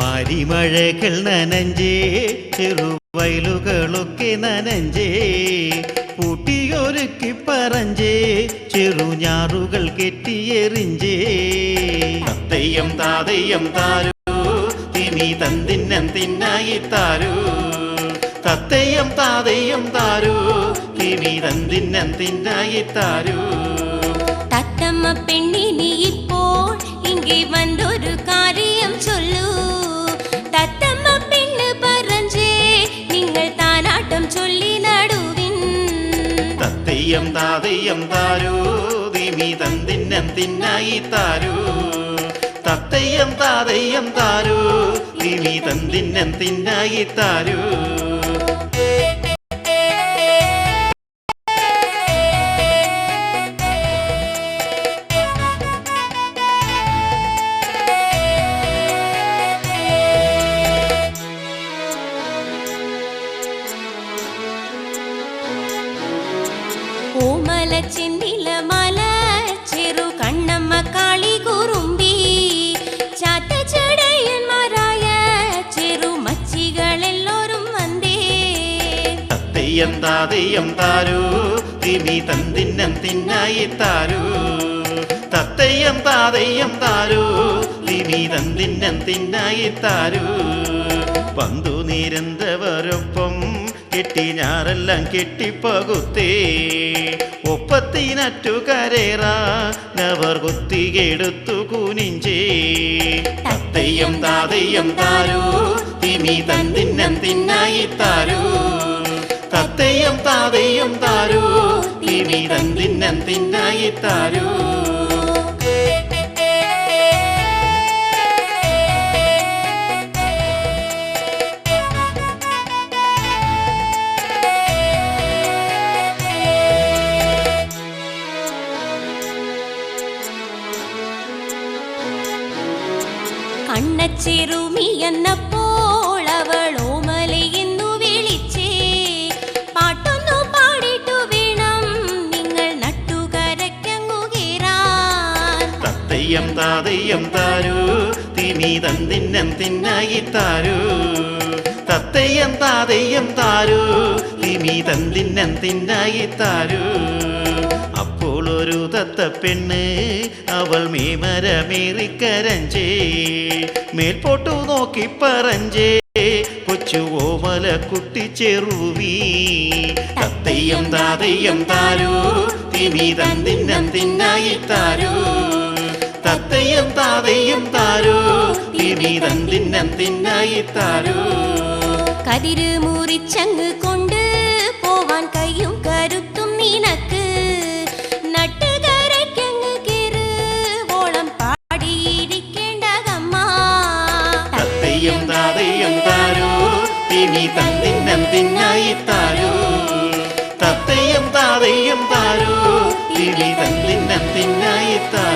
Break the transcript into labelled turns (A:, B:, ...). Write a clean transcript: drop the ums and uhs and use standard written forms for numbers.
A: മാരിമഴകൾ നനഞ്ചേ ചെറുവയലുകളൊക്കെ നനഞ്ചേ പൂട്ടിയൊരുക്കി പറഞ്ചേ ചെറുഞാറുകൾ കെട്ടിയെറിഞ്ചേ തത്തയ്യം താതയ്യം താരൂ തിനി തന്തിന്നം തിന്നായി താരൂ തത്തയ്യം താതയ്യം താരൂ തിനി തന്തിന്നം തിന്നായി താരൂ
B: തത്തമ്മ പെണ്ണിനി ഇപ്പോൾ ഇங்கே വന്നൊരു കാര്യം ചൊല്ലൂ തത്തമ്മ പെണ്ണ് പറഞ്ഞേ നിങ്ങൾ താനാട്ടം ചൊല്ലി നടുവിൻ
A: തത്തയ്യം താതയ്യം താരൂ തിനി തന്തിന്നം തിന്നായി താരൂ തത്തയ്യം താതയ്യം താരൂ തിനി തന്തിന്നം തിന്നായി താരൂ
B: ഓമല ചെന്നില മല ചെറു കണ്ണമ്മ കാളി കുറുമ്പി ചാത്ത ചടയന്മാരായ ചെറു മച്ചികളെല്ലോരും വന്നേ
A: തത്തയ്യം താതയ്യം താരൂ തിനി തന്തിന്നം തിന്നായി താരൂ തത്തയ്യം താതയ്യം താരൂ തിനി തന്തിന്നം തിന്നായി താരൂ പന്തു നിരന്തവരൊപ്പം കെട്ടി ഞാറെല്ലാം കെട്ടിപ്പകുത്തേ ഒപ്പത്തിനറ്റു കരേറാനവർ കുത്തികെടുത്തു കുനിഞ്ചേ തത്തയ്യം താതയ്യം താരൂ തിനി തന്തിന്നം തിന്നായി താരൂ തത്തയ്യം താതയ്യം താരൂ തിനി തന്തിന്നം തിന്നായി താരൂ
B: കണ്ണച്ചെറുമി എന്നപ്പോൾ അവൾ ഓമലയെന്നു വിളിച്ചേ പാട്ടൊന്നു പാടിട്ടു വേണം നിങ്ങൾ നട്ടുകരക്കങ്ങു കേറാൻ
A: തത്തയ്യം താതയ്യം താരൂ തിനി തന്തിന്നം തിന്നായി താരൂ തത്തയ്യം താതയ്യം താരൂ തിനി തന്തിന്നം തിന്നായി താരൂ അപ്പോൾ ഒരു തത്തപ്പെണ്ണ് അവൾ മേമരമേറിക്കരഞ്ചേ മേൽപോട്ടു നോക്കി പറഞ്ചേ കൊച്ചു ഓമല കുട്ടി ചെറുവീ തത്തയ്യം താതയ്യം താരൂ തിനി തന്തിന്നം തിന്നായി താരൂ തത്തയ്യം താതയ്യം താരൂ തിനി തന്തിന്നം തിന്നായി താരൂ
B: കതിര് മുറിച്ചങ്ങ് കൊണ്ട് പോവാൻ കയ്യും കരുത്തും നിനക്ക് നട്ടുകരക്കങ്ങ് കേറ് ഓളം പാടിയിരിക്കേണ്ടതമ്മ
A: തത്തയ്യം താതയ്യം താരൂ തിനി തന്തിന്നം തിന്നായി താരൂ തത്തയ്യം താതയ്യം താരൂ തിനി തന്തിന്നം തിന്നായി താരൂ